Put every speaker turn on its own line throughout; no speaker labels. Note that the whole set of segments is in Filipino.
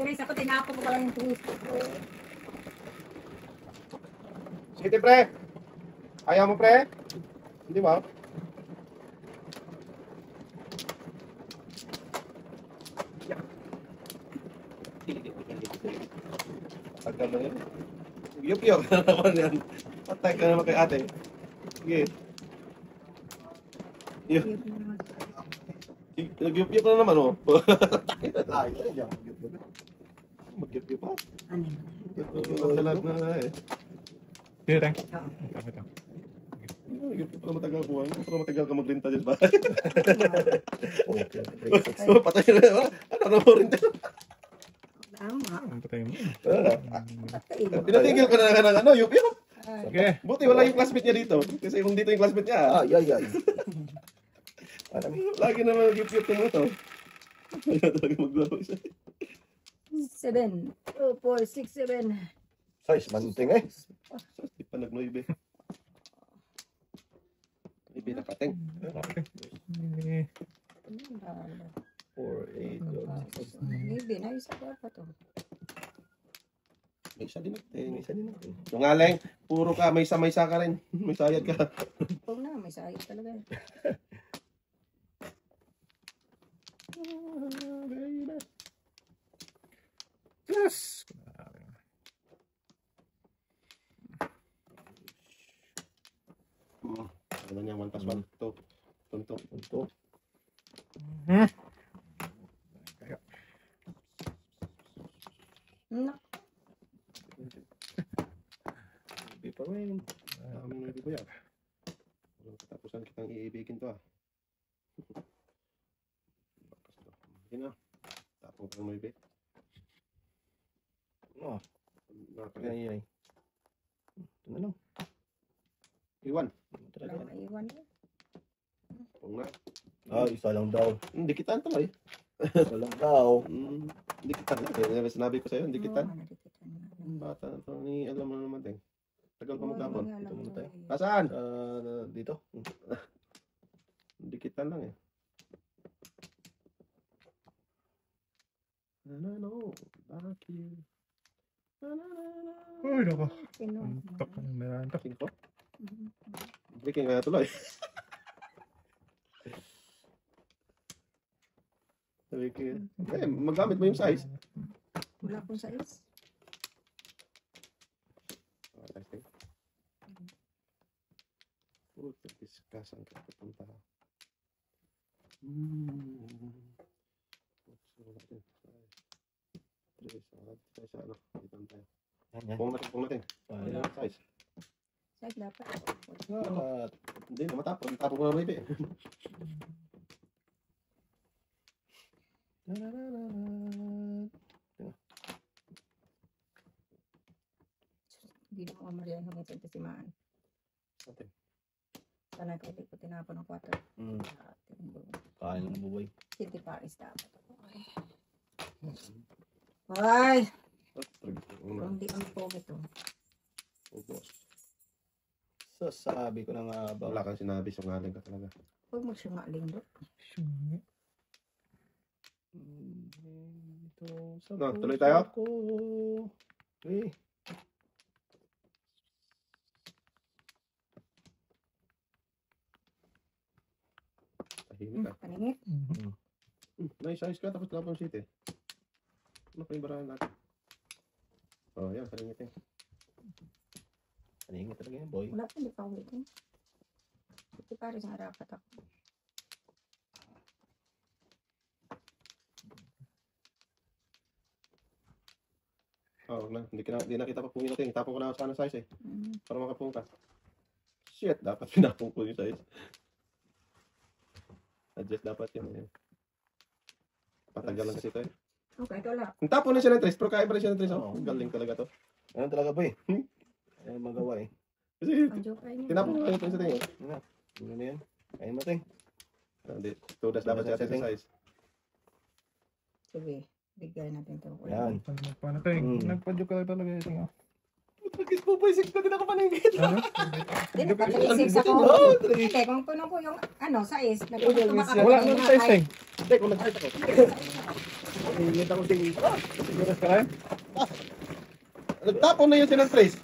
Tinis ako, tinapo ko lang yung twist.
Sige, pre. Ayaw mo, pre? Hindi ba? Pagka mo yan. Yup-yup na naman yan. Patay ka naman kay ate. Sige. Nag-yup-yup na naman, oh. Mag-yup-yup pa.
Ano?
Matalag na eh.
Sige, thank.
Yup-yup pa matagal ko. Pero matagal ka maglinta dyan ba? Patay na naman. Ano mo rin tayo?
Tama.
Ang patay mo.
Patay mo.
Pinatigil ko na ng ano, yup-yup.
Sige.
Buti wala yung classmate niya dito. Kasi kung dito yung classmate niya,
Ay.
lagi naman yup-yup mo to. Kaya talaga maglaro siya.
7, 2, 4, 6, 7.
Size, manting eh.
Di pa nag-noibe. Noibe na pating.
Okay.
4, 8,
Maybe, naisa ko pa to.
May isa din natin.
isa din natin.
Yung aleng, puro ka, may isa ka rin. May sayad ka.
Huwag na, may sayot talaga.
Yes.
Ano niya, 1 plus 1. Tunto.
Nak.
Hindi pa rin. Aming noibe ko yan. Walang katapusan kitang iibigin to ah. Bakas to. Hindi na. Tapong ka ng noibe.
Oh,
Nakakaya.
ay. Ito na lang.
Iwan.
Talaga.
Wala naiwan na.
Kung na.
Isa lang daw.
Hindi kitan to eh.
Isa lang daw.
Hindi kitan. Kaya sinabi ko sa'yo, hindi kitan.
Oo, nadikitan nga.
Bata na to. Alam mo naman din. Tagal pa magkapon.
Oo, alam
Ito muna
ko
tayo.
eh.
Nasaan?
Dito.
Hindi kitan lang eh. No. Bakit?
Uy, nako.
Sino?
Antok na naman. Antok.
Cinco?
Mhm.
Breaking na tuloy. Sabi ko, magamit mo yung size.
Wala akong size.
Discuss ang kapunta.
Yan.
Pung natin. Size.
Size dapat.
Hindi na matapon. Tapon ko na maybe.
Hindi na ako marihan hanggang sa tasimaan.
Okay.
Sana kayo di ko tinapon ng 4.
Kain ng buboy.
City Paris dapat. Ay! Kung di ang pogi to.
Sasabi ko na nga ba.
Wala kang sinabi, sungaling ka talaga.
Huwag mo singaling do.
Ito sa
No, tuloy tayo?
puso ko. Eh.
Tahimik ka.
Paningit.
Nice size ka, tapos Laban City. Ano pa yung barahan natin? Oh, yan, paningit eh.
Paningit talaga yan, boy.
Wala pa, hindi pa ulit. City Paris ang harapat ako.
Oh, hindi na kita pa pungin natin. Tapon ko na sana size eh. Para makapung ka. Shit, dapat pinapong ko yung size. Adjust dapat yun. Patagal lang kasi ito eh.
Okay, ito lang.
Ang tapon na siya ng tres, pero kaya pa rin siya ng tres.
Oo.
Oh, galing talaga to.
Ano talaga, boy? Ay, magawa eh.
Kasi
Ang joke ay niya.
tinapon ko lang ito sa tingin.
Ano na yan? Kain mo, ting.
Hindi, tudas dapat siya sa size.
Sige, bigay natin ito.
Yan.
Paano tayo? Nagpa-joke ka talaga yung
Bakit po po, isip na din ako paningit.
ano?
Hindi, nagpa-36 ako.
Oo,
Hindi, kung puno ko yung, size. Nagpunta
Wala nang size eh.
Hindi, kung nag-height ako.
Ingit ako ting.
Siguras ka rin?
Nagtapon na yun silang trace.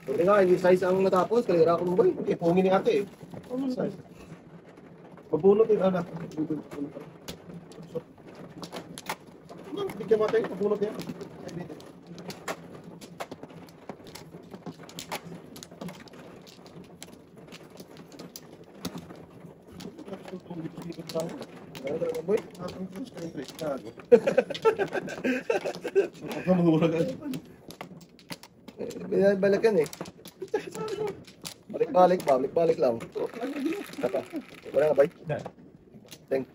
Buti nga, hindi size ang natapos. Kalira ko mo boy.
Eh, pungin ni ate eh. Size. Mabunot yung anak. Bigyan mo tayo, mabunot yan.
Ano talaga boy? Balik-balikan eh. Balik-balik lang. Tata. Wala na bay?
Na.
Teng.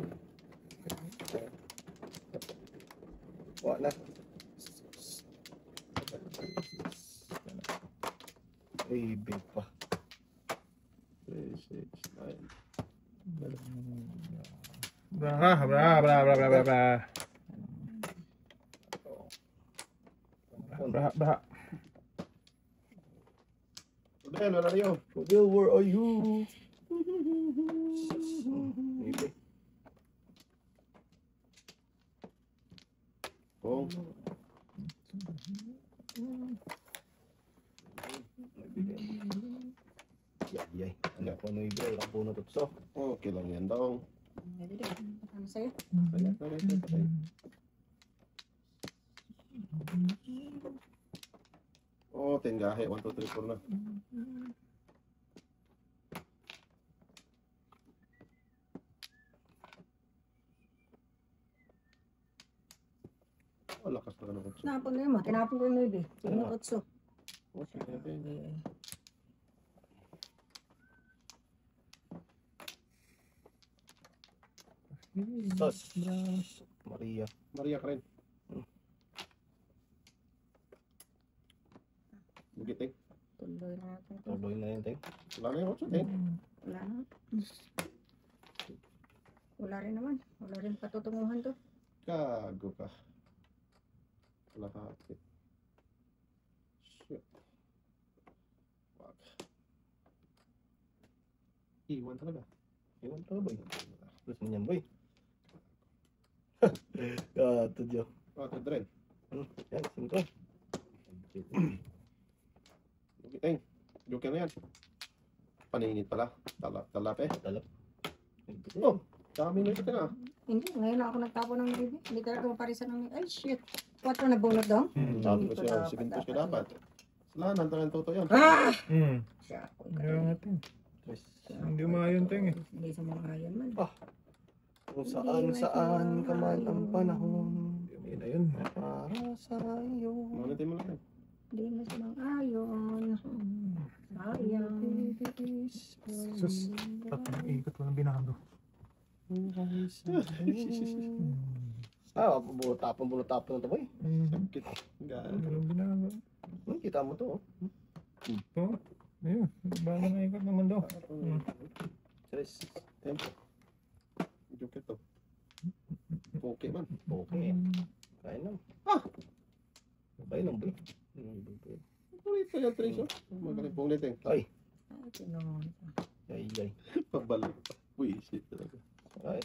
Wala na. Ay, big pa.
3, 6, 9.
Bra, bra, bra, bra, bra, bra, bra. Bra, bra.
Rodel, wala na yun.
Rodel, where are you? Maybe.
Pong.
Yay. Ano ko no ibe, ang puno tutso.
Okay lang yan daw.
Ano sa'yo?
Oh, tinggahe. 1, 2, 3, 4 na. Oh, lakas na naman.
Tinapon na yun mo. Tinapon ko yung maybe. Yung otso.
Sos. Maria.
Maria ka rin. Bugiting.
Tuloy na natin ito.
Tuloy na yun, Teng.
Wala na yung 8, eh.
Wala na. Wala rin naman. Wala rin patutunguhan to.
Gago ka. Wala ka. Shit. Wag. Iwan talaga.
Iwan ka boy. Terus minyan boy. Gato Diyo.
Oh, ito rin.
Yan, 5.
Bugiting. Joker na yan. Paningit pala. Talap eh.
Talap.
Oh, dami na ito na.
Hindi. Ngayon ako nagtapon ng maybe. Hindi talaga maparisan ng ay shit. 4 na bunot daw.
Sabi ko
Ito
siya,
dapat,
7 ka
dapat.
dapat. Salanan, talang toto yan.
Ah!
Hmm.
Siya ako.
Ayaw natin.
Tres.
Hindi umayon, Teng eh.
Hindi sa mga ayan man.
Kung saan ka man ang panahon.
Yun na yun.
Para sa iyo.
Manatay mo lang.
Hindi mo sa mga ayon. Sayang.
Sus. Tatlong ikot ko ng binando.
Tapon na to boy.
Sakit. Gaan.
Walang binando.
Kita mo to.
Oh. Ayun. Bagong ikot naman daw.
Tres.
Tempo. Joker to. Okay man.
Okay. Kain lang. Kain lang boy.
Ito yan, Trace. Magaling pong liting.
Ay.
Ay, tinong.
Ay.
Pabalik. Wisit talaga.
Ay.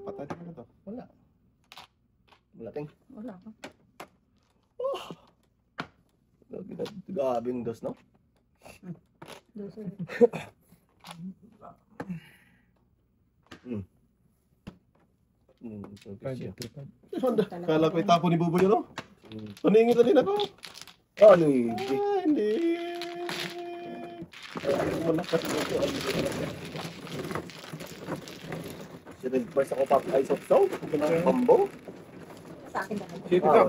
Patay na to.
Wala. Wala Teng.
Wala ka.
Gabing dos no?
Doso.
Budget.
Kala ko itapo ni Buboy yun, no? Paningin na din ako.
Ano yun?
Hindi. Malakas mo ito.
Si Red Bars ako pa ay sopsaw. Pambo.
Sa akin dahil.
Sito ka.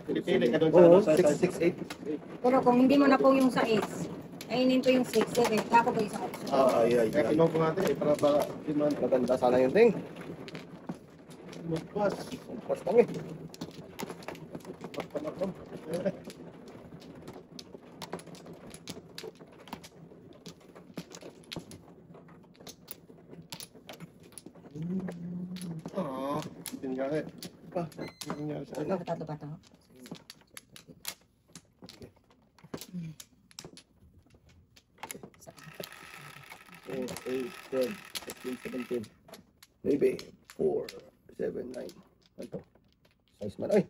Pili ka doon
Oo,
sa
668.
Pero kung hindi mo na po yung 6, ayinin ko yung 6, 7. Tapo ko yung sa otso.
Ay.
Kaya kinong ko natin para ba iman
Maganda sana yung Teng.
magpas.
Pas lang eh.
Magpanakom. Ah, tinggal eh. Pa, tinggal sa
Ano ba ito ba ito?
12, 13, 17. Maybe 4, 7, 9. Ano to? Size man. Ay!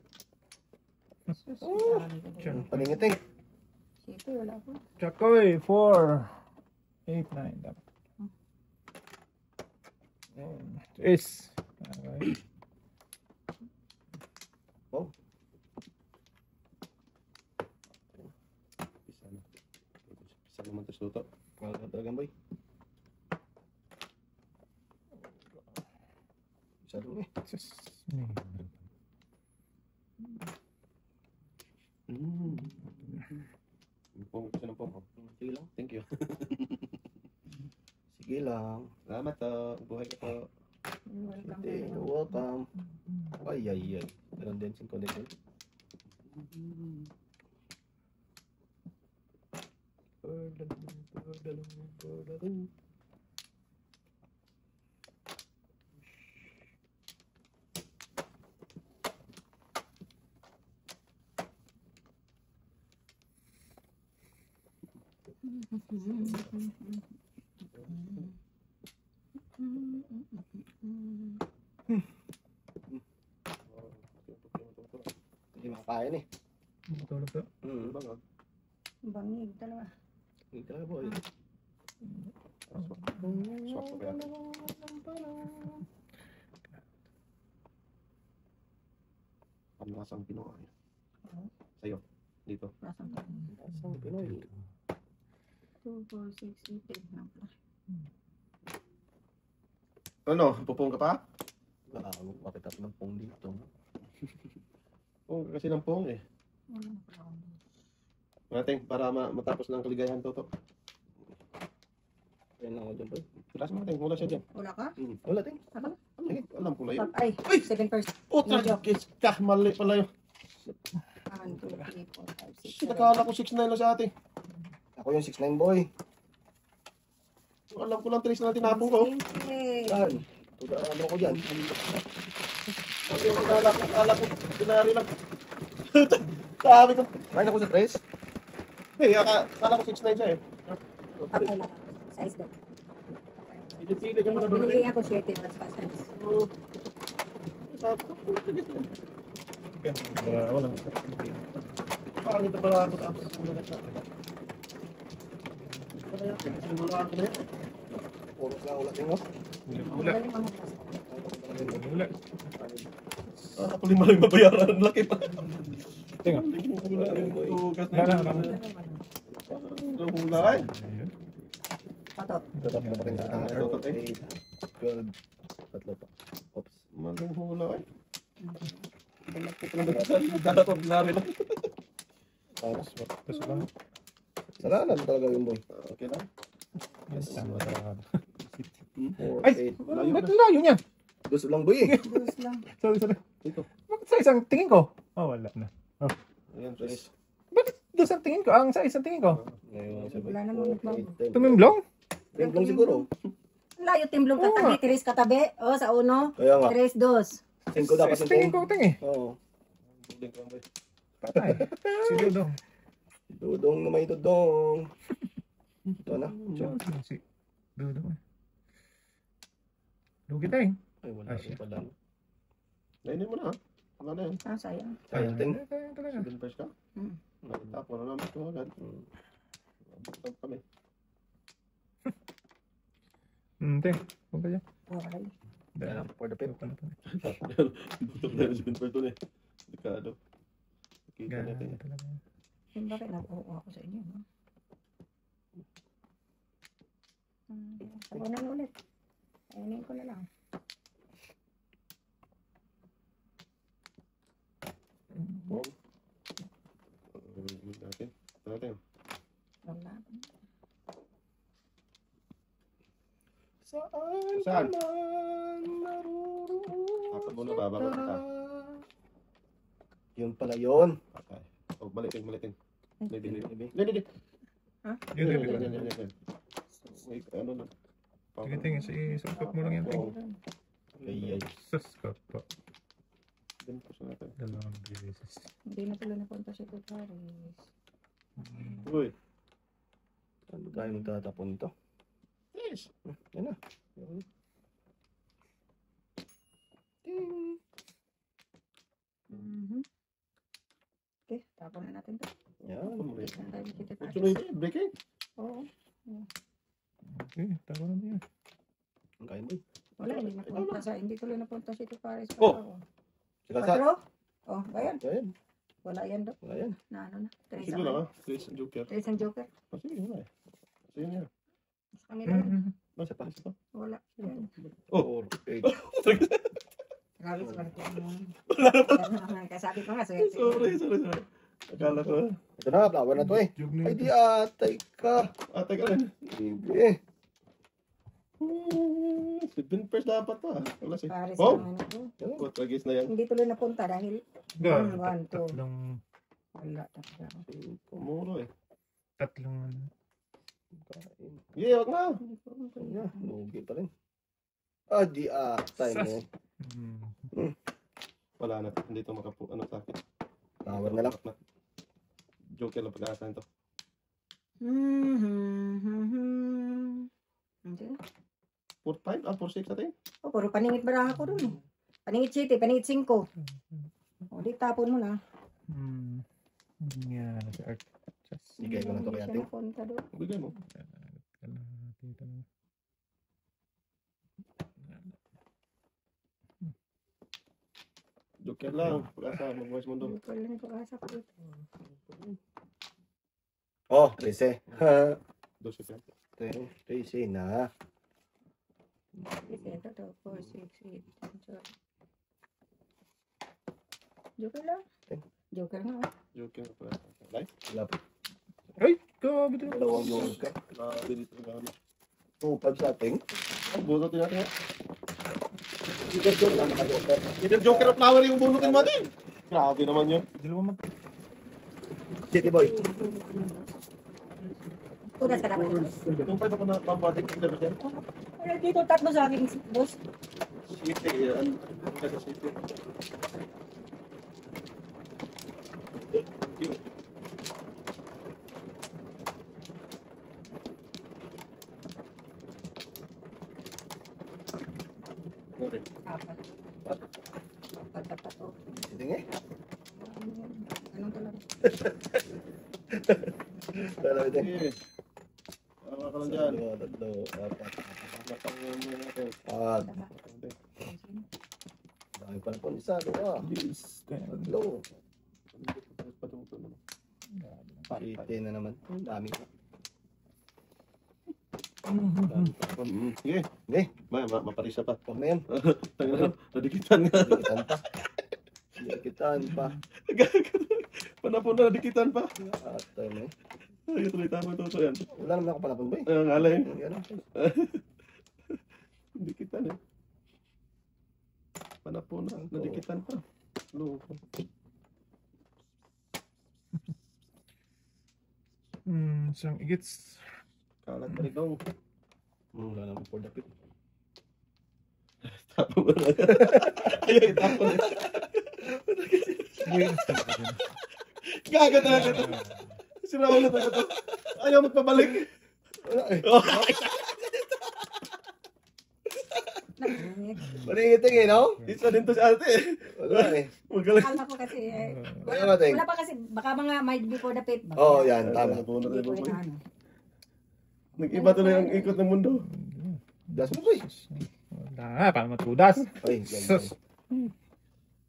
Sus,
Oh,
dami ko
sure.
din.
Paningiting.
Siyempre, wala ko.
Chakoy, 4, 8, 9. Dapat. Is. Okay.
Oh.
Isa na. Isa naman ito luto.
Mahal ka talaga, boy. Isa lang eh.
Sus.
Pong, isa ng pong.
Sige lang.
Thank you.
Sige lang.
Salamat to. Buhay ka to.
Welcome.
Sige, you're welcome. Ay, ay, ay. Meron din sing connection. Hindi makakain eh.
Matulog to.
Bangag.
Bangig talaga.
Hindi talaga, boy.
Swak pa kaya. Ang lasang Pinoy. Sa'yo. Dito.
Nasaan ka?
Asang Pinoy.
2, 4, 6, 8, 8.
Ano? Pupong ka pa?
Wala ako. Bakit ako ng pong dito?
Pupong ka kasi ng pong eh.
Wala na pala ako.
Nating para matapos ng kaligayahan to.
Ayan lang ako dyan, boy.
Tulas mo natin. Wala siya dyan.
Wala ka?
Wala, ting.
Ano?
Sige, alam ko na yun.
Ay, 7 first.
Putra, mali pala yun.
1, 2, 3, 4, 5, 6,
Shit,
7.
nakala ko 6'9 lang sa atin.
Ako yung 6'9", boy.
Alam ko lang 3 na tinapong ko.
Yan. Ano ko dyan?
Kasi akala ko, pinari lang. Sabi ko,
Kain ako sa tres.
hey, akala ko 6'9 siya eh.
Okay lang. Size daw.
Pili-pili ka muna doon.
Binili ako 7 mas pastas.
Wala.
Parang ito pala ako tapos wala ko na yan.
Oras lang ulat mo.
Wala.
Magaling ang magpas.
Wala.
Ako lima lang mabayaran. Ang laki pa.
Tinga.
Tugas na
Wala,
yun.
wala.
Ang hula ay.
Patot.
Tatap na pa rin sa tanga.
Tatap eh.
12. Tatlo pa. Oops.
Malang hula ay. Dapat lari lang.
Tapos,
Tapos lang.
salanan talaga yung boy.
Okay lang.
Tama talaga.
4,
Ay!
8.
Ba't layo niya?
Gusto lang boy eh.
Dos lang.
Sorry.
Ito.
Bakit sa isang tingin ko? Oh, wala na.
Ayan, tres.
Bakit doon sa tingin ko? Ang sa isang tingin ko?
Ngayon,
Wala namang nagbago.
Tumimblong?
Timblong siguro.
Layo timblong katabi, tiris katabi. O, sa uno.
Kaya nga.
3, 2.
5 dapat
Sa
yung
tingin
pong.
ko tingin.
Oo.
Buling ko lang ba?
Patay. Si Dudong.
Dudong na may dudong. Ito na.
Si Dudong. Lugi tayo.
Ay, wala
Ah,
rin
shit.
pala.
Nainin mo na ha. Wala na yan.
Ah, sayang.
Sayang ting.
Sayang talaga.
7 first ka.
Hmm.
Nakita ko na namin ito agad. Abutan kami.
Ting. Huwag ka dyan.
Okay.
Kaya lang, for the pet.
Butok na yung 7 first doon eh. Delikado. Kita
Gana
natin.
talaga.
Yung bakit nakuha ako sa inyo, no? Sabunan mo ulit. Ayunin ko na lang.
Natin. Natin.
Wala.
Saan
Saan?
ka man naroon?
Ako muna bababa kita.
Yun pala yun.
Patay. Oh, balikin. Hindi.
Ha?
Yun, yun, yun.
Yan. May ano na.
Sige, tingin. Isukot mo lang yan. Ting.
Ay, ay.
Sus ka pa.
Din po sa natin.
Dalawang beses.
Hindi na pala napunta si Paris.
Uy.
Ano tayo magtatapon nito?
Yes!
Yan na. Ting.
Mhm. Okay, tapon na natin to.
Yan.
Hindi na tayo kita pa.
Tuloy ito, breaking.
Oo.
Okay, tago na yan.
Ang kain mo.
Wala, hindi tuloy napunta si Tito Paris.
Oh.
Sika sa.
Patro? Oh, ayan.
Ayan.
Wala yan do.
Wala yan.
Na ano na. Tres
Sige lang, ha? Trace and Joker.
Tres ang Joker.
Oh, sige, wala eh. Sige na.
Sa kanila yan.
Nasa pa. Isa pa.
Wala. Yan.
Oh.
4, 8.
Grabe sa mga
Wala na pa.
kasabi ko nga.
Sorry. Akala ko.
Ito na, flower na to eh.
Jog na
Ay,
ito.
di atay ka.
Ate ka rin.
Hindi.
7 pairs dapat pa. Wala si.
Paris
Oh!
naman ako.
What, tragis na yan.
Hindi tuloy napunta dahil
Gan,
One, two.
tatlong,
wala talaga.
Muro eh.
tatlong ano.
Kain.
Yeah, wag na.
Yeah, lugi pa rin. Ah, di atay na yan.
Wala na. Hindi ito ano sa akin.
Flower na lang.
Joker lang pag-aasahan to.
Hindi na.
4-5? 4-6 natin?
Oh, puro paningit baraha ko dun eh. Paningit city, paningit 5. O, di tapon mo na.
Yan, si Art. Just,
Bigay ko na to kay
Hindi
ate.
siya napunta doon.
Bigay mo.
dito na.
Joker lang. Pag-asa. Mag-voice mo doon.
Hindi ko lang pag-asa ko dito.
Oh, 13. Ha.
12 yan.
13 na.
Ito to, 4, 6, 8. Joker lang. Joker nga.
Joker pag-asa. Live?
Wala pa.
Ay, grabe din.
Dalawang yung ka.
Grabe dito. Grabe.
2-5 sa ating.
Ang bunutin natin ha.
Joker lang naka-joker.
Hindi Joker of flower yung bunutin mo din. Grabe naman yun.
Dalawa mag...
City boy.
Tunas ka dapat.
Yung 5 ako na pampatik ng level 10.
Pero dito, tatlo sa akin, boss.
City yan. Kasi city. Okay.
Apat. Apat to.
City nga.
Anong talaga?
Dalawa din.
Sige. Tama ka lang dyan.
Tatlo, apat.
Matang mo natin.
Ah, dami pa na po. Isa, dua.
Yes.
Tatlo.
Patungtong naman.
City na naman. Dami.
Sige.
Sige.
Maparisa pa.
Huwag na yan.
Tangina, nadikitan nga.
Dikitan pa. Dikitan pa.
Panapon na, nadikitan pa.
Atay na eh.
Ay, tuloy tama ito yan.
Wala naman ako panapon ba eh.
Ang alay.
Ano?
Nadikitan eh. Panapon na, nadikitan pa. Loko.
Isang igits.
Kalat pa rin daw.
Wala naman for the pit.
Tapon mo na. Ayaw, itapon eh. Gagat na ito. Sira ulit ako ito. Ayaw magpabalik.
Wala eh.
Oh.
Malingiting eh, no?
Isa din to si ate eh.
Wala eh.
Magaling.
Akala ko kasi,
Wala natin.
wala pa kasi, baka mga might before the pit.
Oo, yan. Tama.
Hindi ko rin ano.
Nag-iba tuloy ang ikot ng mundo.
Das mo boy.
Wala, paano matudas?
Ay,
Sus.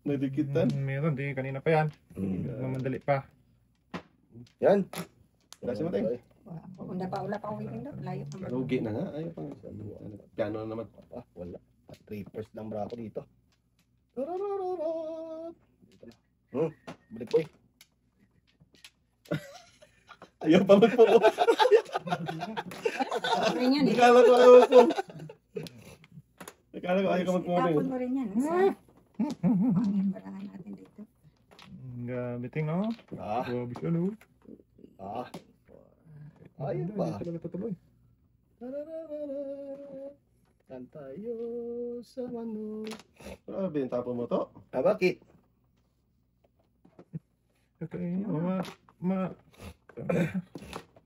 Nadikitan.
Meron, di kanina pa yan. Mamandali pa.
Yan.
Kasi mo tayo.
Wala pa uwitin daw. Layo pa.
Lugi na nga. Ayaw pang piano na naman.
Ah, wala. 3 first lang bra ako dito. Tararararat. Dito na. Balik boy.
Ayaw pa magpupo.
Rin yan eh.
Akala ko ayaw po. Akala ko ayaw ka magpupo.
Tapon mo rin yan. Pangin barahan natin dito.
Gabiting, no?
Ah,
Grabe siya, no?
ah. Ayun ba?
Hindi talaga tutuloy.
Tararararat. Saan tayo sa manok?
Grabe, yung tapon mo to.
Ah, bakit?
Okay,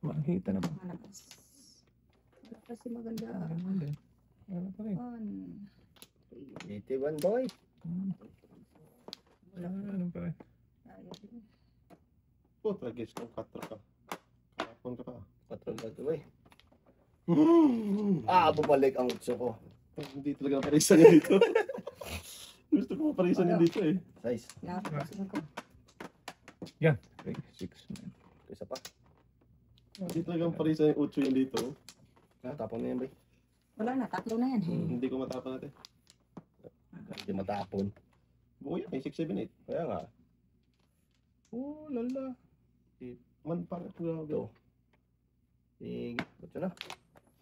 makita na ba?
Malakas. Kasi maganda.
Ganun din. Wala pa rin.
1,
81 boy.
Ano pa rin.
3. Ayaw din.
Puta, guess kung 4 ka. Kahapon ka pa.
4 na ito boy. Bumalik ang utso ko.
Hindi talaga naparisan yun dito. Gusto ko maparisan yun dito eh.
Size.
Napakasin ko.
Yan. 3, 6, 9.
Isa pa.
Hindi talaga maparisan yung 8 yun dito.
Tapon na yan boy.
Wala na, 3 na yan.
Hindi ko matapang natin.
Hindi matapon.
Buo yan eh, 6, 7, 8.
Kaya nga.
Oh, lala. 1 pa rin. Grabe.
Sige. Ito na.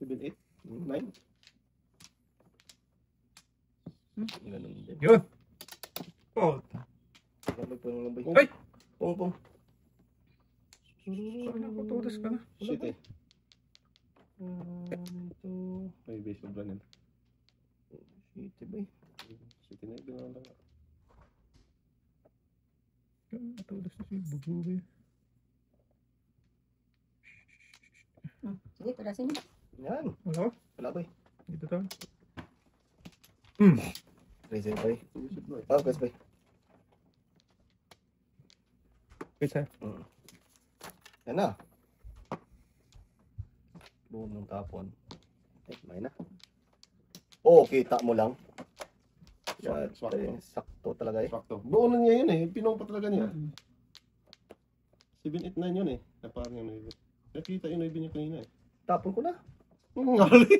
7, 8, 9.
Ganun din.
Yun. Oh.
Magpunong lang boy.
Ay!
Pong.
Saan ako tutos ka na?
Shit eh.
Ito.
May base of brand yan.
Shit boy.
Shit na yun.
Tutos na si Bububi.
Sige, padasin niyo.
Yan.
Wala ko?
Wala boy.
Dito tayo.
Crazy boy.
Shit boy.
Quest boy.
Wait sir.
Yan na. Buong ng tapon. May na. Kita mo lang. Yan,
Swak to.
sakto talaga eh.
Sakto. Buo na niya yun eh. Pinong pa talaga niya. 7, 8, 9 yun eh. Naparang yung 9. Nakita yung 9 niya kanina eh.
Tapon ko na.
Ngali.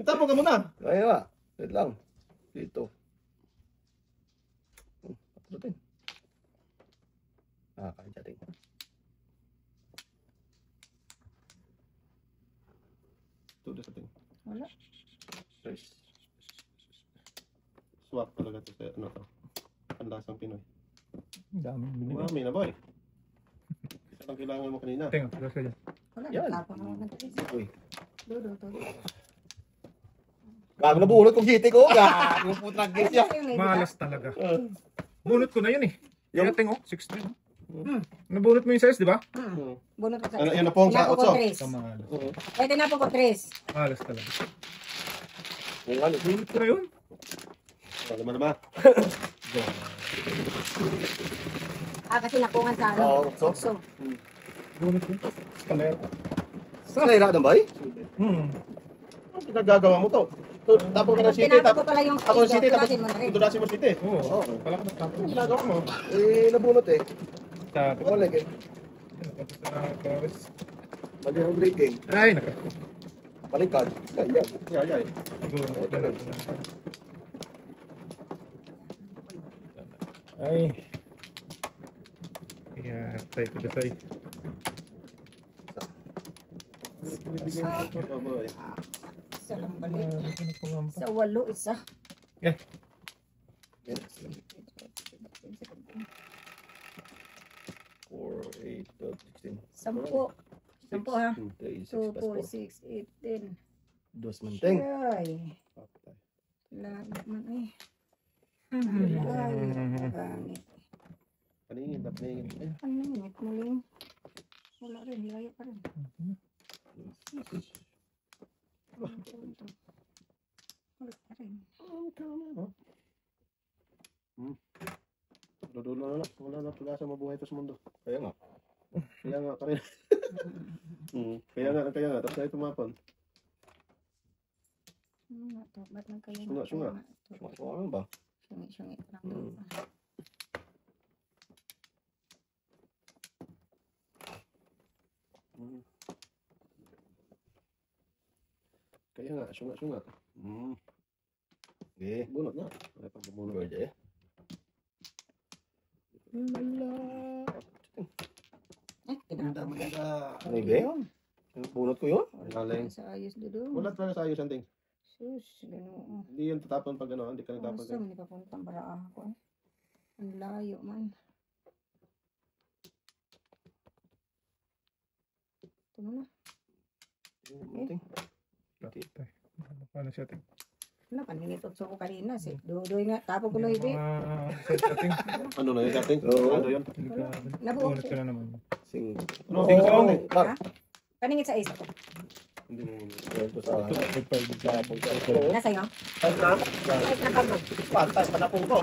Tapon ka muna.
Kaya nga. Wait lang. Dito. Tapos din. Kahit natin.
Tudo sa ting.
Wala.
Swak talaga to sa ano to. Panlasang Pinoy.
Ang daming binili.
Marami na boy. Isa lang kailangan mo kanina.
Tingnan, tutos ka dyan.
Wala,
Yan.
tapang ako ng 3.
Uy.
Dodo.
Gago na bunot kong hiti ko. Gago po tragis siya.
Malas talaga. Bunot ko na yun eh.
Yung-
Yung ting oh, 16. Nabunot mo yung size, di ba?
Bunot ko sa
Ano, yun na pong sa
Inapo ko
8.
3.
Malas.
Pwede na po ko 3.
Malas talaga.
Yung ano.
Bunot ko na yun.
Wala naman.
Kasi nakungan sa ano.
Oo, so?
So,
Bunot ko. Skalera.
Skalera na ba eh?
Ano pinagagawa mo to? Tapos ka ng city.
tinapos ko pala yung
Ako ng city. Tapos
tirasin mo na rin.
tutulasin mo city.
Oo. Pala ko natapos.
Ano ginagawa mo?
Nabunot eh.
Sa
Balik eh.
Paris.
Mali ang breaking.
Ay, naka.
Balikan. Kaya.
Yay.
Bunot ko na. Ay. Yeah, tayo ko tayo.
Oh boy.
Isa lang balik.
Ano po nga
Sa 8, isa.
Yeah.
4, 8, 12, 16.
10. 10 ha. 2,
36
4,
plus
6, 8, 10.
4. Dos manteng.
Ay. Lahat man eh. Ay, pangit.
Paningin, paningin.
Ano yun? Muling. Wala rin. Layo pa rin. Wala pa rin.
Dudulo na lang. Wala na pala sa mabuhay ito sa mundo.
Kaya nga.
Kaya nga, kaya. Kaya nga. Tapos na ito mapon.
Ba't lang kayo?
Sunga.
Ano ba?
Sungi lang daw.
Kaya nga, sunga.
Okay.
Bunot na. Wala pang bunot.
Good eh.
Maganda.
Ano ba? Bunot ko yun?
Galing.
Sa ayos doon.
Wala talaga sa ayos ang ting.
Sus, ganoon.
Hindi yun tatapon pag ano, hindi ka natapon.
Asa man ipapuntang bara ako eh. Ang layo man. Ito mo na.
Paano siya ting?
Wala, paninitot sa ko kanina. Dodoy nga, tapos ko lang ito.
Ano na yun sa ting?
Oo.
Ano yun?
Nabuo.
Bunot ka na naman.
Sing.
Ano?
Sing song.
Paningit sa isa.
Hindi mo.
Ito sa
Nasa iyo?
Tanda. Pantay pa na po ko.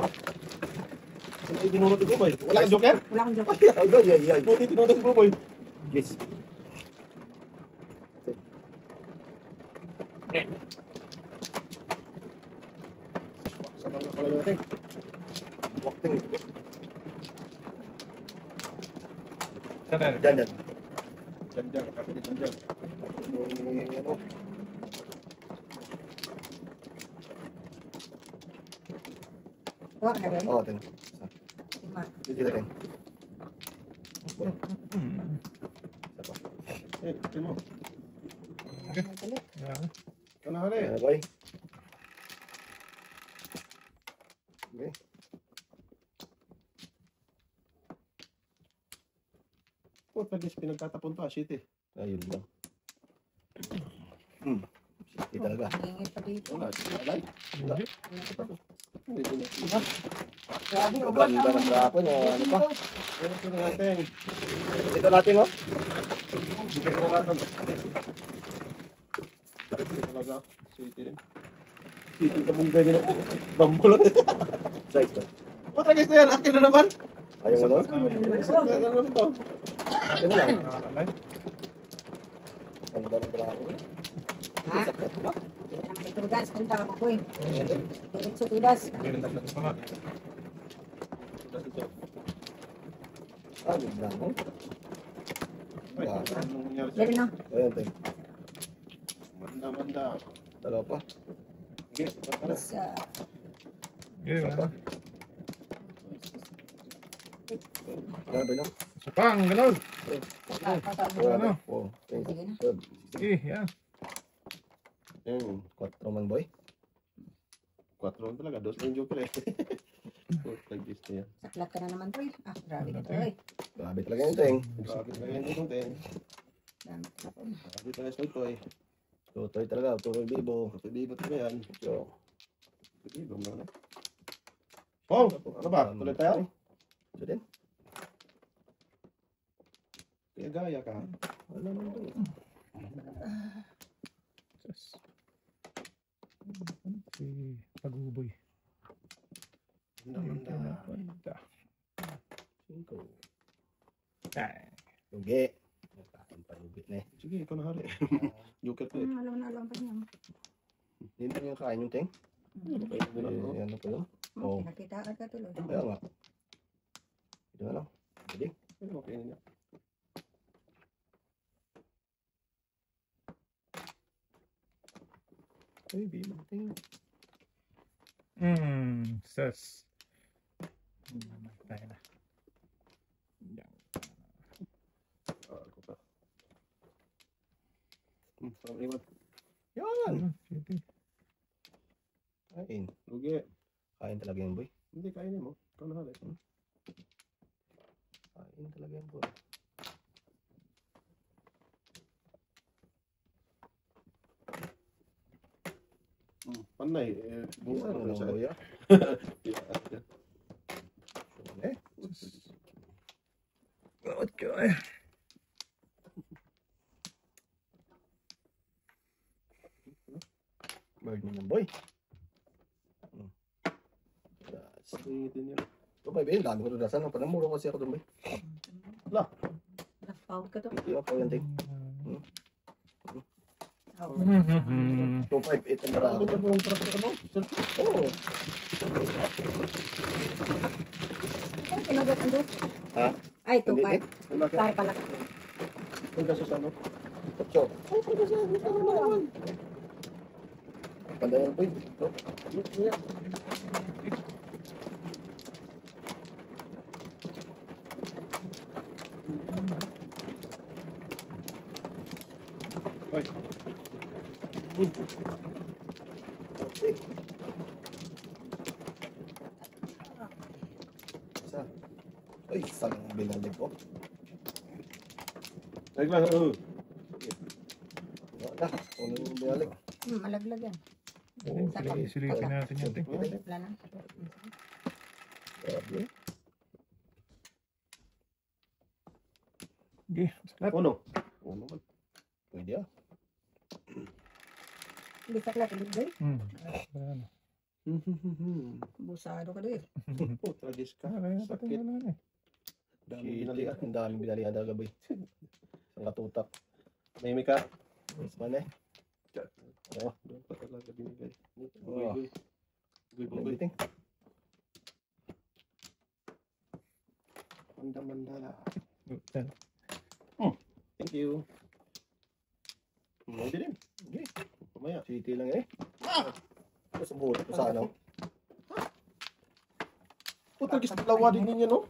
Hindi tinulog ko boy. Wala kang joker?
Wala akong joke.
Ay.
Buti tinulog ko boy.
Yes.
Sa mga pala natin.
Walking.
Tanan.
Yan.
Diyan. Kapit diyan.
Ano?
Huwag na rin.
Oh, ten.
Lima.
Dito ten.
Tingnan mo.
Dali.
Yan.
Kanahari.
Boy. Okay.
Oh, pwede pinagtatapon pa, shit eh.
Ayun lang. Sige talaga.
Hingit pa dito.
Wala, wala.
Hindi.
Hindi na.
Grabe,
Ganda ng drapon. Ano pa?
Pero ito natin.
Ito natin, oh.
Hindi ko natin. Talaga, shit eh.
Ito ka mong ganyan.
Bambulot.
Size ba?
Puta guys na yan, akin na naman.
Ayaw mo, no?
Akin na naman to.
Ito na lang.
Nakakalay.
Ganda ng drapon.
Ha? Ito guys, punta ka po eh. Diretso tudas.
Meron tatlo pa nga.
Ah, ganda mo.
Ay, anong nangyari
Dali
sa'yo?
na.
Ayan, tayo.
Manda.
Dalawa pa.
Sige, tara.
Isa.
Sige, wala na.
Grabe, no?
Isa pa, ang ganun.
Wala
Ano?
na. Oh, thank
Sige
you.
na.
Good.
Sige, yan.
Yan, 4 man, boy.
4 talaga, 2 lang joker eh. Puta guys na yan.
Saklat ka na naman to eh. Ah, grabe ka to eh.
Grabe talaga yun, Teng.
Grabe na yan itong ten.
Dami ka po.
Grabe talaga sa ito eh.
Tutoy talaga, tutoy bibo.
Kapag bibot na yan.
So,
Bibot na. Oh, ano ba? Tuloy tayo?
so din.
Kaya gaya ka.
Wala naman doon.
Yes. Si Paguboy.
Manda.
Manda.
5.
Ay.
Lugi. Nakain pa lugi na eh.
Sige, ikaw na hari. Joker to eh.
Alam na alam pa niya.
Hindi na yung kain yung Teng. Ano pa yun? Oo.
Nakitaan ka tuloy.
Kaya nga. Ito na lang. Pwede.
Pwede mo kainin niya.
Ay, bibo. Teng.
Sus. Tayo na. Yan.
Ako pa. Parang iwan.
Yan.
Sige.
Kain.
Lugi.
Kain talaga yan, boy.
Hindi, kainin mo. Ikaw na hari.
Kain talaga yan, boy.
Panay. Bunga
Ano
naman
lang,
siya.
boy, ah. Eh.
Okay.
Bird naman, boy. Yes.
Paginitin niya.
Ito, boy, Ben. Dami ko doon dasan. Panamuro kasi ako doon, boy.
Nakapawag ka to.
Hindi ako yan, Teng.
Oo.
258 ang marami.
Ano ba yung truck ano?
Oo.
Ano tinagot ang dos?
Ha?
Ay,
Hindi,
2-5.
Wala ka.
Pare pala.
Ang gasos ano?
Otso. Ay, pagkasabi ka naman. Pandayan, boy. Ito.
Ay.
Okay. Isa. Ay, isang binalig ko.
Naglang,
Wala. Unang binalig.
Malaglag yan.
Oo, silipin natin yan. Ting.
Wala na.
Grabe.
Sige, salat.
Uno. Uno man.
Pwede ah.
Bisa ka lang, doy.
Ano?
Busado ka doy.
Oh, tragis ka.
Kaya
Sakit.
patingin eh.
Dami binalian. Ang dami binalian talaga boy. Ang katutak.
Mahimik ka.
Yes man eh. Oh,
Doon pa talaga binigay.
Oh.
Guy.
biting.
Manda.
Yan.
Thank you. May din.
Okay.
Pamaya.
City lang eh. Ito sa buto sa ano.
Oh, tragis lawa din niya, no?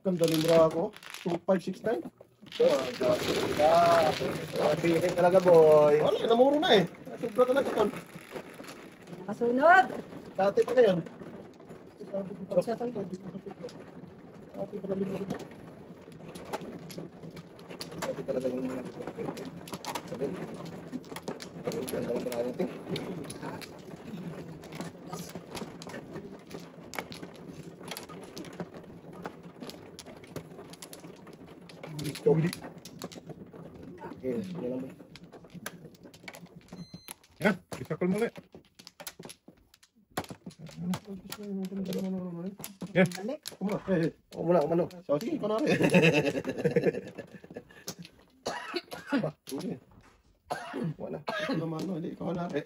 Ganda limbra ako. 2569.
Piling talaga boy.
Wala, namuro na eh. Sobra talaga kon.
Nakasunod.
Dati pa ngayon.
Pagsa to.
Dati pa limbra.
Sabi talaga yung sabi. Ganda ng parang natin.
Uli.
Yes, yan lang boy.
Yan, isakol mo ulit.
Balik.
Kumuna.
O muna, kumano.
So, sige, ikaw na rin. Sige.
Wala.
Ikaw naman, no? Hindi, ikaw na rin.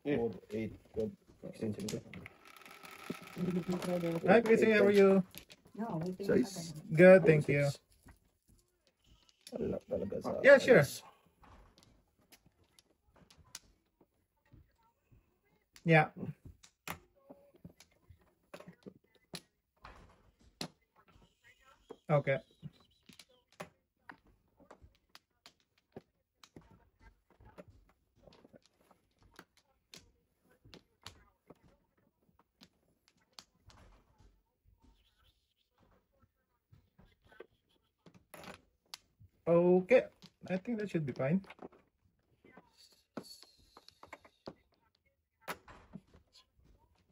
4, 8, 12, 16, 17.
Hi, Chrissy, how are you?
No, waiting
Size.
Good, thank you.
Wala talaga sa...
Yeah, sure. Yeah. Okay. Okay, I think that should be fine.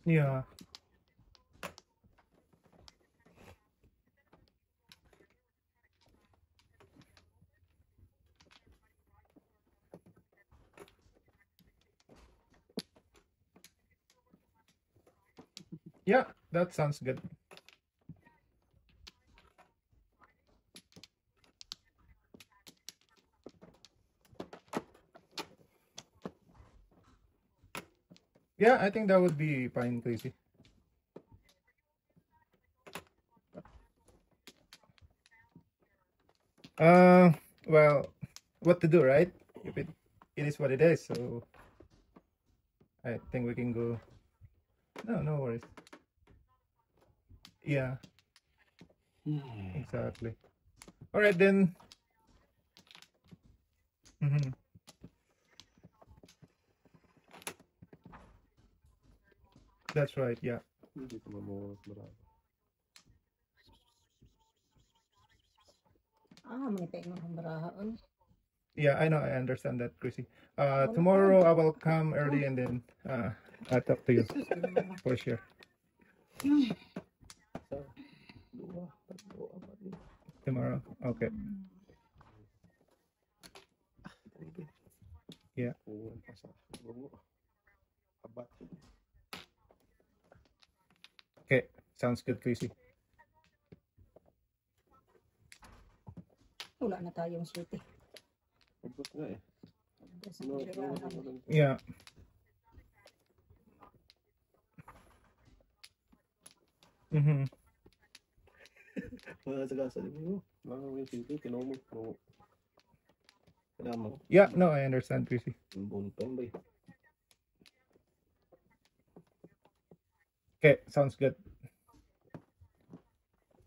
Yeah. Yeah, that sounds good. Yeah, I think that would be fine, Tracy. Well, what to do, right? If it is what it is, so I think we can go. No worries. Yeah, exactly. All right then. Mhm. That's right. Yeah.
Hindi ko mamuha marami.
May peg ng barahaon.
Yeah, I know. I understand that, Chrissy. Tomorrow I will come early and then I'll talk to you for sure.
Dua, tatlo, apat, lima.
Tomorrow. Okay. Yeah.
Kuwan pa sa bungo. Abat.
Okay. Sounds good, Chrissy.
Wala na tayong sweet eh.
Abot nga eh.
Kasi
No,
birahan.
Yeah. Mm-hmm.
Wala sa gasa, di mo.
Lang ang sito, tinumo.
Kailangan mo.
Yeah. No, I understand, Chrissy.
Yung buntong ba eh.
Okay. Sounds good.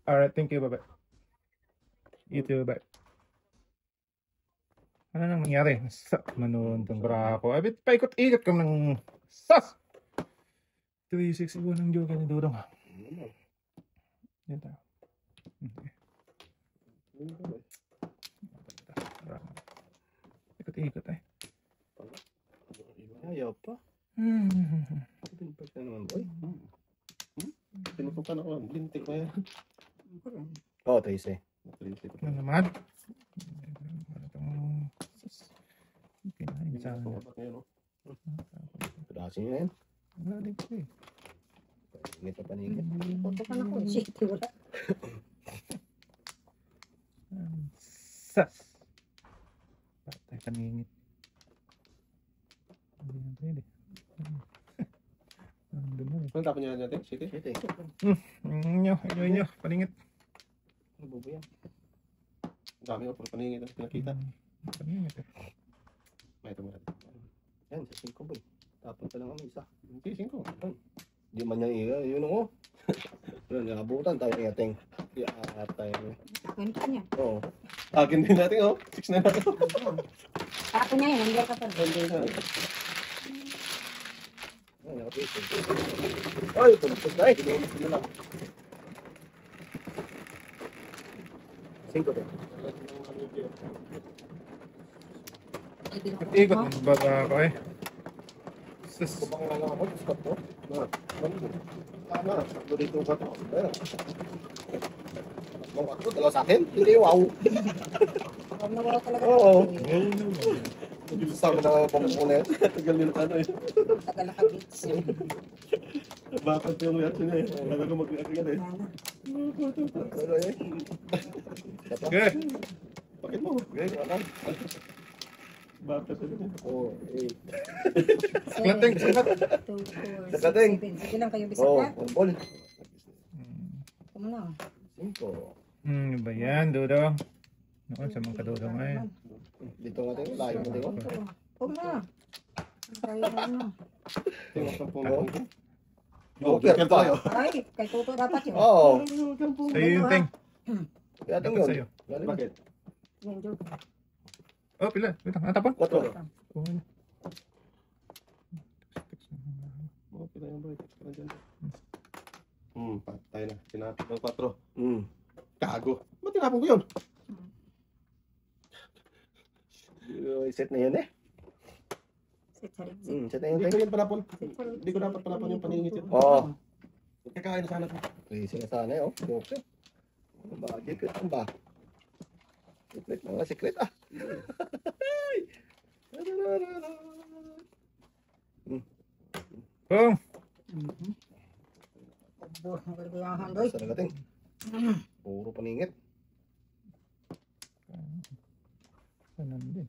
All right. Thank you. Bye-bye. You too. Bye. Ano nang nangyari? Sak manon tong brako. Abit paikot-ikot ka ng sas. 361 ang joke ni Dudong. Yan tayo. Ikot-ikot eh.
Ayaw pa. Pinpag na naman boy.
Tinutukan ako. Blintik na yan.
Oo, Tracy.
Blintik.
Ano naman? Saan?
Tumabat ngayon, oh.
Padasin niya yan.
Wala din ko eh.
Paningit na paningit.
Putukan ako. City wala.
Sas. Patay paningit. Hindi na pwede. Doon na eh.
Ano tapon niya natin? City?
City.
Inyo, paningit.
Ano ba yan?
Ang dami nga, puro paningin ang pinakita.
Paningit eh.
May ito muna.
Yan, sa 5 boy. Tapon ka lang ang isa.
Hindi, 5.
Di man niya iya. Yun ako. Yun, nakabutan tayo ating. Tayo.
Akin ka niya.
Oo.
Akin din natin, oh. 6 na natin.
Ako niya yun. Nandiyan ka pa.
Hindi na.
Ay, nakabutan. Ay, tulog na eh. Tulog na lang. 5 din.
Ikot mo baga ako eh. Sus.
Kubang na lang ako. Stop mo. Tama. Sakto dito ka to. Pero. Mga ako, dalawa sa akin. Hindi, wow.
Huwag na wala talaga.
Oo.
Oh.
Sama na pamukuna yan.
Tagal nila ano eh.
Tagal nakabits.
Bakit yung reaction niya eh. Talaga mag-react yan eh.
Ano eh?
Good.
Bakit mo?
Okay, wala.
Bakit yun?
Oo, eh.
Klating, sakat.
2, 4,
Sakating.
6, 7. Sige lang kayo bisa
Oo,
ka.
ball.
Come na.
5.
Ba yan, Dudong? Noon sa mga kadudong ngayon.
Dito nga tayo, layo mo tayo.
Come na. Tayo na ano.
Tingnan sa puno.
Oh, pero tayo.
Ay, kay Toto dapat yun.
Oo.
Sa'yo yung ting.
Kaya
Dapat
tingnan.
sa'yo.
Bakit?
Yan, Joe.
Oh, pila. Wait lang. Natapon?
4.
Oh,
Okay na yung boy. Text ka na dyan. Patay na. Tinapon ng 4. Kago. Ba't tinapon ko yun?
Set na yun eh.
Sit.
Set na yun.
Hindi ko yun panapon. Hindi ko dapat panapon yung paningit yun.
Oo.
Kakain na sana ko.
Crazy na sana eh, oh. Okay. Ano ba? Secret lang ba? Secret mga secret ah.
Boom!
Magagayahan, boy.
Sa nagating. Puro paningit.
Kanan din.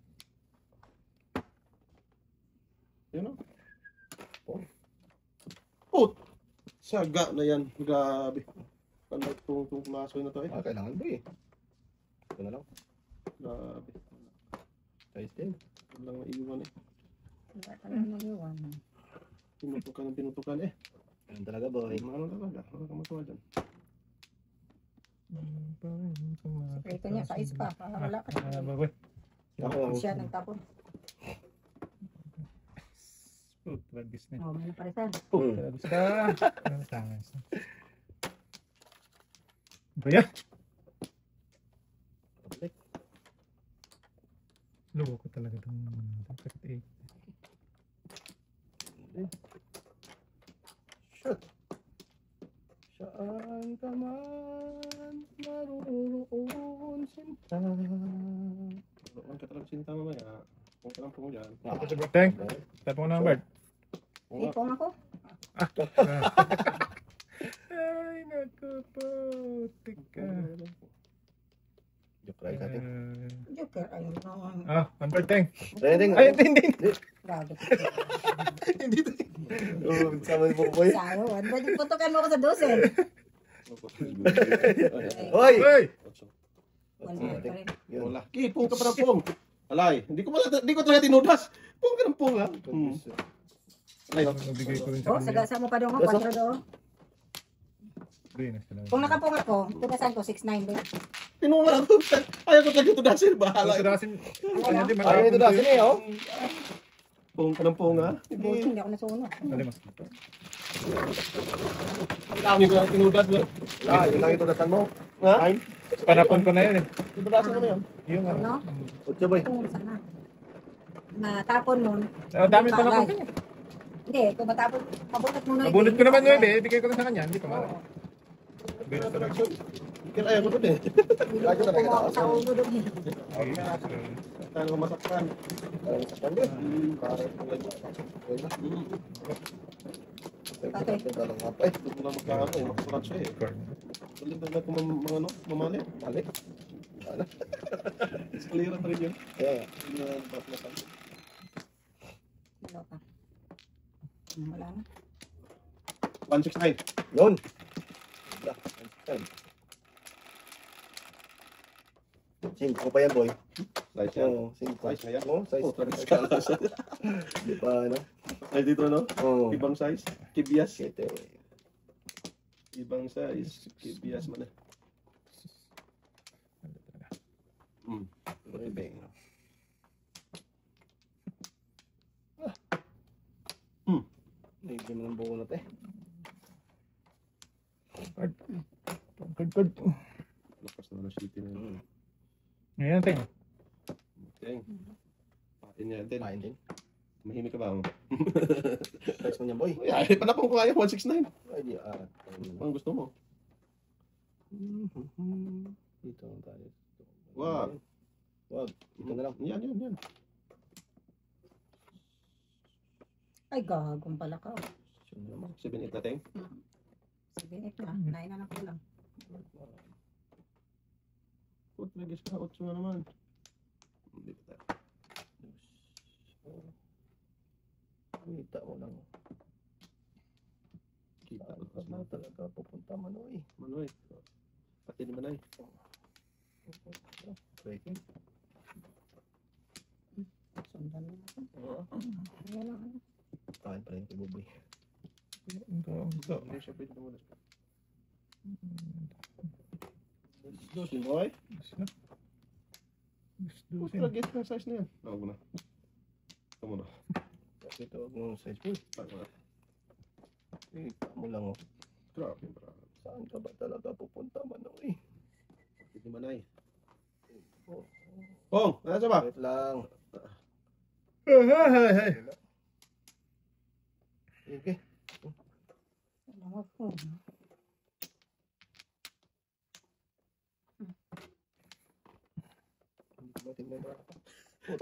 Yun o. Oh! Saga na yan. Grabe. Panay itong maso na to eh.
Kailangan ba eh. Ito na lang.
Grabe.
Size din.
Walang maiwan eh.
Wala talaga mag-iwan.
Pinutukan eh.
Ganun talaga boy.
Ano talaga? Wala kang matuwa dyan.
Ito niya, sais pa. Para wala ka.
Baboy.
Ako.
Siya nagtapon.
Tragis na.
Oh, may naparisan.
Tragis ka. Tangas. Ba yan? Lugo ko talaga itong sakit eh.
Shit. Saan ka man naroon sinta?
Huwag ka talaga sinta mamaya. Huwag ka lang po dyan.
Teng, tapo ko na ang bird.
Ipong ako.
Ay, naku po. Tika.
Joke lang sa atin.
Joker, ayun naman.
One bird, Teng.
Ready?
Ay, hindi.
Grabe.
Hindi.
Oh, sama mo boy.
Sayo, ano ba yung putukan mo ko sa 12?
Hoy!
Hoy!
One pa rin.
Yun.
Wala. Pong ka pa ng pong. Alay. Hindi ko talaga tinudas. Pong ka ng pong ha. Alay.
Nabigay ko rin sa
Oh,
kanila.
sagasa mo pa doon ko, 4 doon.
Doon na sila.
Kung nakapong ako, tugasan ko, 6'9 doon.
Tinunga ko. Ayaw ko talaga tudasin. Bahala.
Sirasin.
Wala.
Ayaw ito dasin eh, oh.
Pong ka ng pong ha.
Hindi ako nasunod.
Dali mo.
Ang dami ko lang tinudas.
Yun lang ito dasan mo.
Ha?
Panapon ko na yun eh.
Tinudasin mo na yun.
Yung
Ano?
8 boy.
Kung sana. Natapon mo.
Dami panapon ko.
Hindi, kung matapon, pabunot mo na.
Nabunot ko naman yun eh. Bigay ko na sa kanya. Hindi pa mara. Bigay ko talaga.
Kaya ayaw ko dun eh.
Lagi na nakita
Kumawa sa ulo doon eh.
Okay, so,
Kaya ko masaktan.
Parang sa kanya.
Parang kulay mo.
Okay na.
Okay.
Ganda lang nga pa eh.
Ito mo lang magkakaano eh. Makakulat siya eh.
corn.
Tuloy na kung mga ano, mamali.
Mali. Ano?
Skalira pa rin yun.
Kaya,
Hindi na baklasan.
Wala pa. Wala na.
169.
yun. Ganda. Singko pa yan, boy.
Size yan.
Oo, singko.
Size na yan.
Oo, size.
Oh, talaga skala.
Di ba, ano?
Ay, dito no?
Oo.
Ibang size. Kibias.
Kete.
Ibang size. Kibias man eh.
Ribeng. Medyo mo ng bunot eh.
Good.
Lakas na city na yun.
Ngayon, ting.
Dang. Pain yan din.
Kain din.
Mahimik ka ba ako?
Size mo niya, boy.
Ay, panapong ko kaya. 169.
Ay, di
Ang gusto mo.
Dito lang tayo.
Wag.
Wag. Ito na lang.
Yan.
Ay, gagong pala ka.
Sino naman?
7-8 na ting.
7-8 na. 9 na lang ko lang.
Put, nagis ka. 8 na naman. Hindi pa tayo.
Kita mo lang.
Kita ko.
Saan na talaga pupunta Manoy?
Manoy. Pati ni Manay.
Breaking.
Sundan na ako.
Oo.
Wala na.
Kain pa rin kay Buboy.
Hindi siya pwede muna. Dosin, boy. Put, get na size na yan. Tawag mo na. Ito muna.
Kasi tawag mo size boy.
Tawag mo na.
Kita mo lang oh.
Grabe, bro.
Saan ka ba talaga pupunta Manoy?
Pati ni Manay.
Oh,
Pong, nasa ba?
wait lang. Okay.
Wala ko.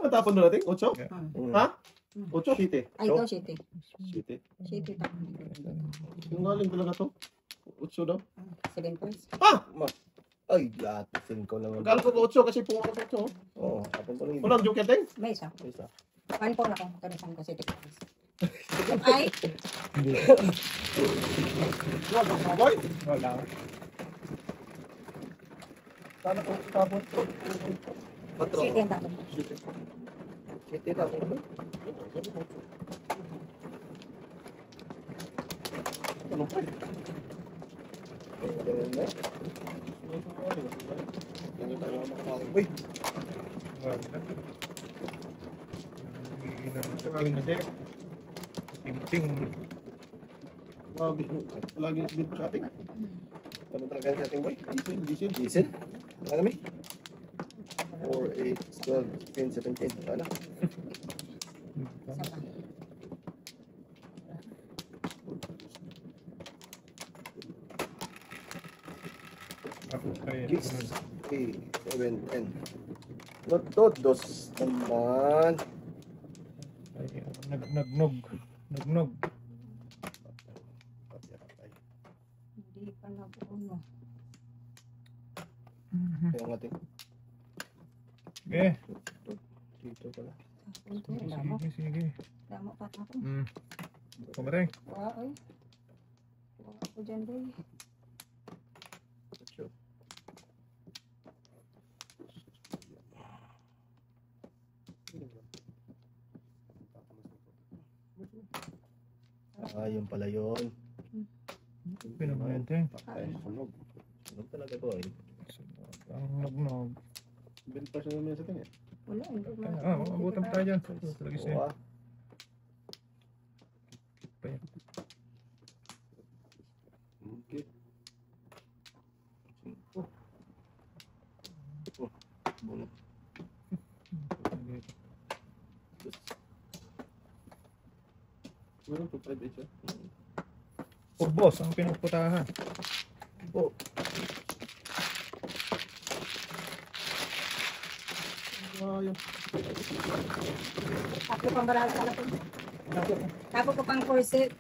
Natapon na natin? 8? Ha?
Hmm.
8? City.
Ay, ito, city.
City.
City ta.
Yung galing talaga to. 8 daw.
7 points.
Ha?
Ay, latisin ko lang.
Akala ko 8 kasi pumunta ko 8.
Oo, tapon ko lang yun.
Walang joker din.
May isa.
Isa.
1 po na ko. Tulisan ko city points. Ay,
Boy.
Wala.
Sana ko tapon. Patro.
city ang tapon.
City tapon.
Ano pa?
Hindi tayo makakawin. Uy,
Wala. Tawagin na din. Ting.
Grabe. Laging speed pa sa ating.
ano talaga yung ating boy?
Diesel.
Diesel? Ano kami? 4, 8, 12, 15, 17. Wala.
Isa pa.
Ay,
6, 8, 7, 10. Not todos naman.
nagnog.
Hindi pa na-uno.
Kaya nga ating
Sige.
dito pala.
Tapon to. Damo.
Sige.
Damo pa ako.
Kumareng.
Wala, oy. Wala ko dyan, boy.
Sure. Ah, yun pala yun.
Pinamayan ting.
Patay. Sunog.
Sunog talaga boy.
Ang nagnog.
Bill pa siya naman sa tingin.
Wala, hindi ko
Mabutan pa tayo dyan. Talagis na
Oo
yun.
ah.
Okay.
Bunot.
Meron po 5 siya.
Ubos ang pinuputahan.
Oh.
Tatlo pang baraha sa lapon. Tapos ko pang corset.